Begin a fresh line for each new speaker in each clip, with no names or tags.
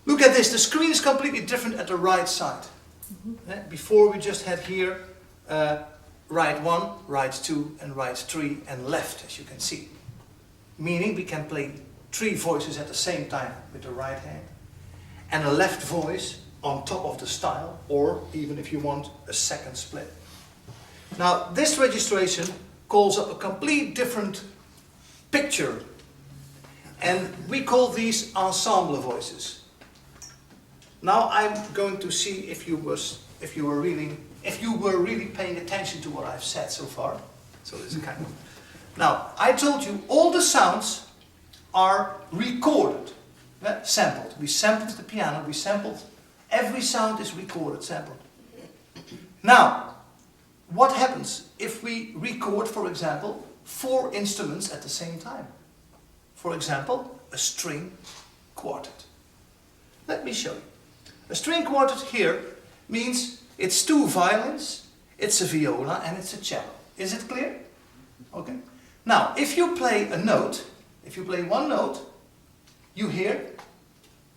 Look at this, the screen is completely different at the right side. Before we just had here right 1, right 2 and right 3 and left, as you can see. Meaning we can play 3 voices at the same time with the right hand and a left voice on top of the style, or even if you want a second split. Now this registration calls up a complete different picture, and we call these ensemble voices. Now I'm going to see if you were really paying attention to what I've said so far. So this is kind of. Now I told you all the sounds are recorded, sampled. We sampled the piano. We sampled. Every sound is recorded, sampled. Now, what happens if we record, for example, 4 instruments at the same time? For example, a string quartet. Let me show you. A string quartet here means it's 2 violins, it's a viola and it's a cello. Is it clear? Okay. Now, if you play a note, if you play 1 note, you hear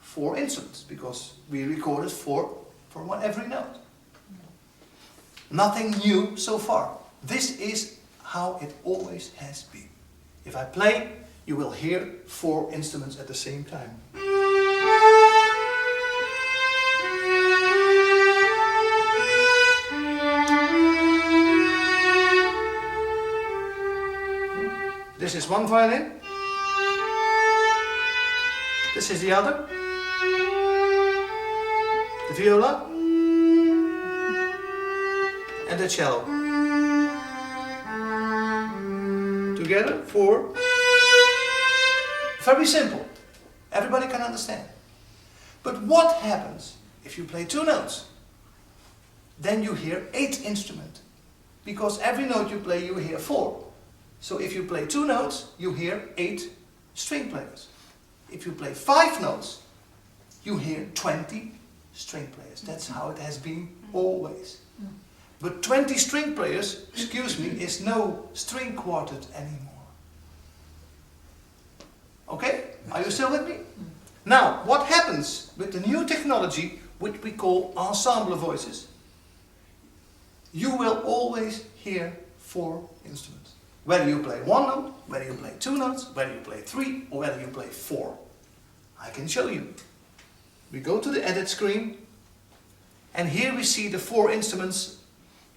4 instruments, because we recorded 4 for every note. Nothing new so far. This is how it always has been. If I play, you will hear 4 instruments at the same time. This is 1 violin. This is the other. The viola and the cello. Together, 4. Very simple. Everybody can understand. But what happens if you play 2 notes? Then you hear 8 instruments. Because every note you play, you hear 4. So if you play 2 notes, you hear 8 string players. If you play 5 notes, you hear 20 string players. That's how it has been always. But 20 string players, excuse me, is no string quartet anymore. Okay? Are you still with me? Now, what happens with the new technology, which we call ensemble voices? You will always hear 4 instruments. Whether you play 1 note, whether you play 2 notes, whether you play 3, or whether you play 4. I can show you. We go to the edit screen, and here we see the 4 instruments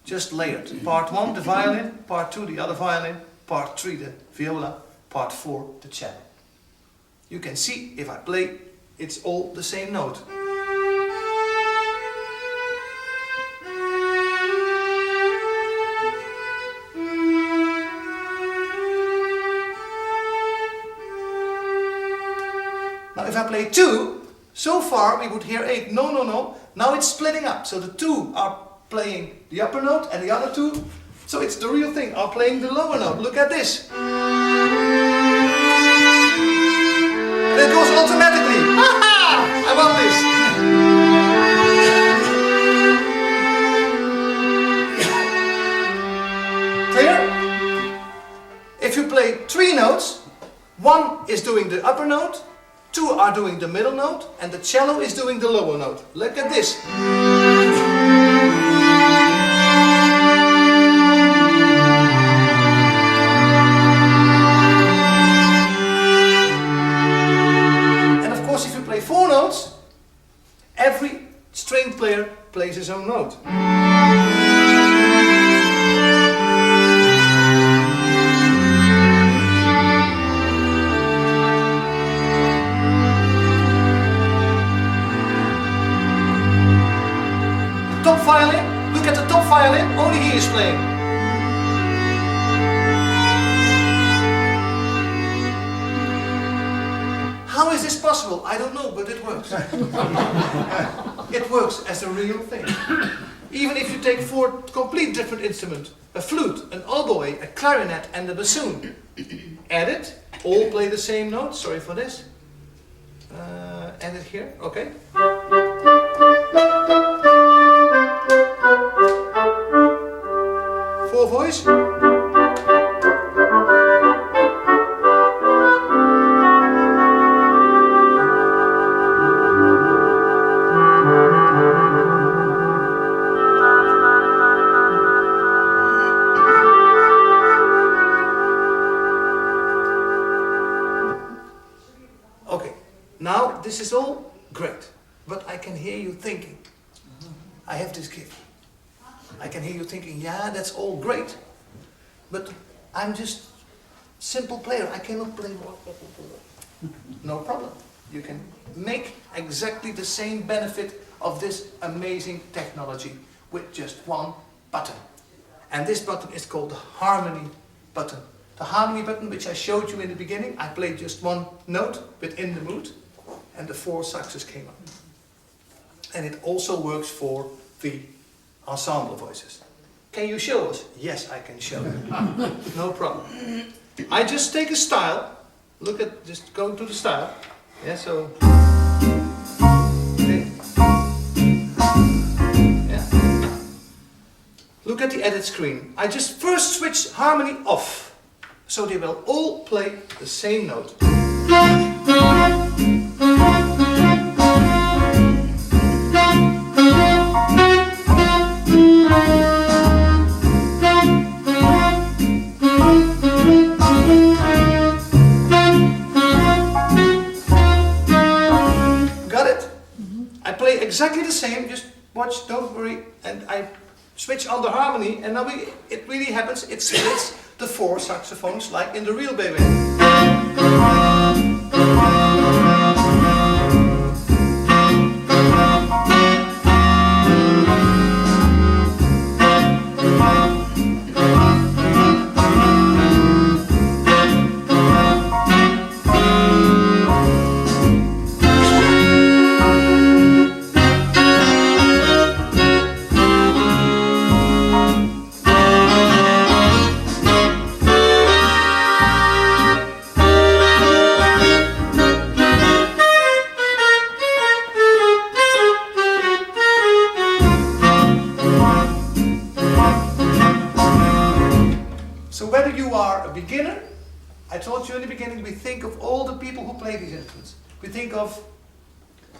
just layered. Part 1 the violin, part 2 the other violin, part 3 the viola, part 4 the cello. You can see if I play, it's all the same note. Now if I play 2, so far we would hear 8. No, no, no. Now it's splitting up. So the 2 are playing the upper note and the other 2, so it's the real thing, are playing the lower note. Look at this. And it goes automatically. Aha! I want this. Clear? If you play 3 notes, 1 is doing the upper note, 2 are doing the middle note, and the cello is doing the lower note. Look at this. And of course, if you play 4 notes, every string player plays his own note. Top violin, look at the top violin, only he is playing. How is this possible? I don't know, but it works. It works as a real thing. Even if you take 4 complete different instruments, a flute, an oboe, a clarinet and a bassoon, add it, all play the same note. Sorry for this. Add it here, okay. 4 voice. Now, this is all great, but I can hear you thinking. I have this gift. I can hear you thinking, yeah, that's all great, but I'm just simple player. I cannot play. No problem. You can make exactly the same benefit of this amazing technology with just one button. And this button is called the harmony button. The harmony button, which I showed you in the beginning, I played just one note within the mood, and the 4 saxes came up. And it also works for the ensemble voices. Can you show us? Yes, I can show you. No problem. I just take a style. Look at, just go to the style. Yeah, so. Okay. Yeah. Look at the edit screen. I just first switch harmony off. So they will all play the same note. Exactly the same, just watch, don't worry, and I switch on the harmony, and now it really happens, it splits the 4 saxophones like in the real baby. I told you in the beginning, we think of all the people who play these instruments. We think of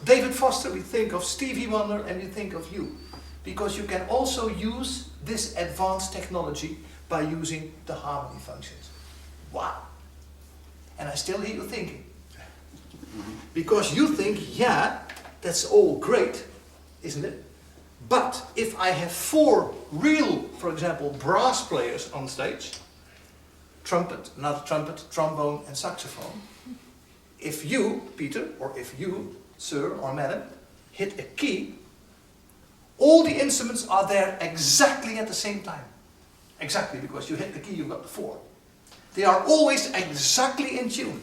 David Foster, we think of Stevie Wonder, and we think of you. Because you can also use this advanced technology by using the harmony functions. Wow! And I still hear you thinking. Because you think, yeah, that's all great, isn't it? But if I have 4 real, for example, brass players on stage, trumpet, another trumpet, trombone and saxophone. If you, Peter, or if you, sir or madam, hit a key, all the instruments are there exactly at the same time. Exactly, because you hit the key, you've got the 4. They are always exactly in tune.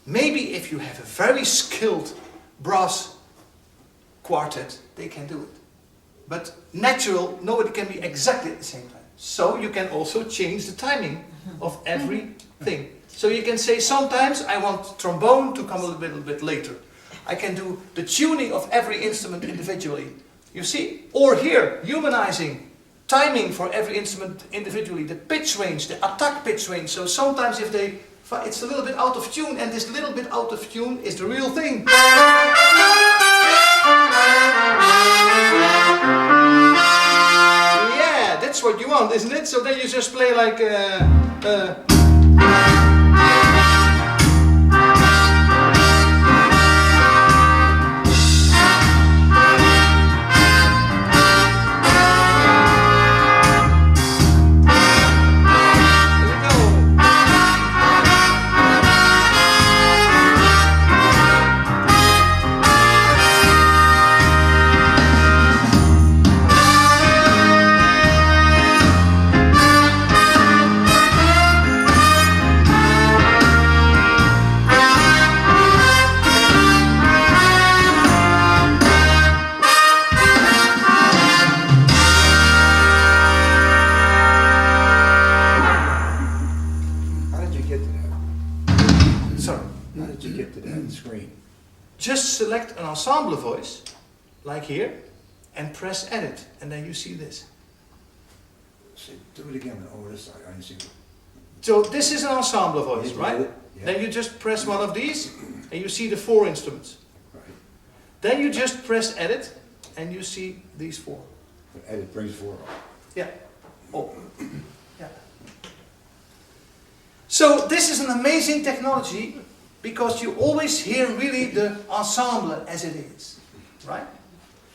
Maybe if you have a very skilled brass quartet, they can do it. But natural, no, it can be exactly at the same time. So you can also change the timing of everything. So you can say sometimes I want trombone to come a little bit later. I can do the tuning of every instrument individually. You see? Or here, humanizing, timing for every instrument individually, the pitch range, the attack pitch range. So sometimes if it's a little bit out of tune, and this little bit out of tune is the real thing. That's what you want, isn't it? So then you just play like just select an ensemble voice, like here, and press edit, and then you see this.
Do it again over this side. I didn't see it.
So this is an ensemble voice, right? Yeah. Then you just press one of these, and you see the 4 instruments.
Right.
Then you just press edit, and you see these 4.
But edit brings 4 up.
Yeah. Oh. Yeah. So this is an amazing technology because you always hear really the ensemble as it is, right?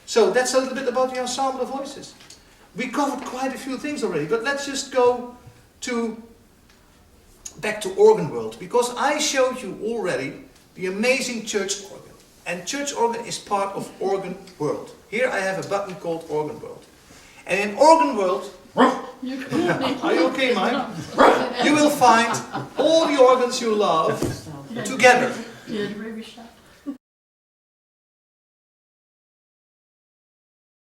So that's a little bit about the ensemble voices. We covered quite a few things already, but let's just go back to organ world, because I showed you already the amazing church organ. And church organ is part of organ world. Here I have a button called organ world. And in organ world, are you okay, Mike? You will find all the organs you love together.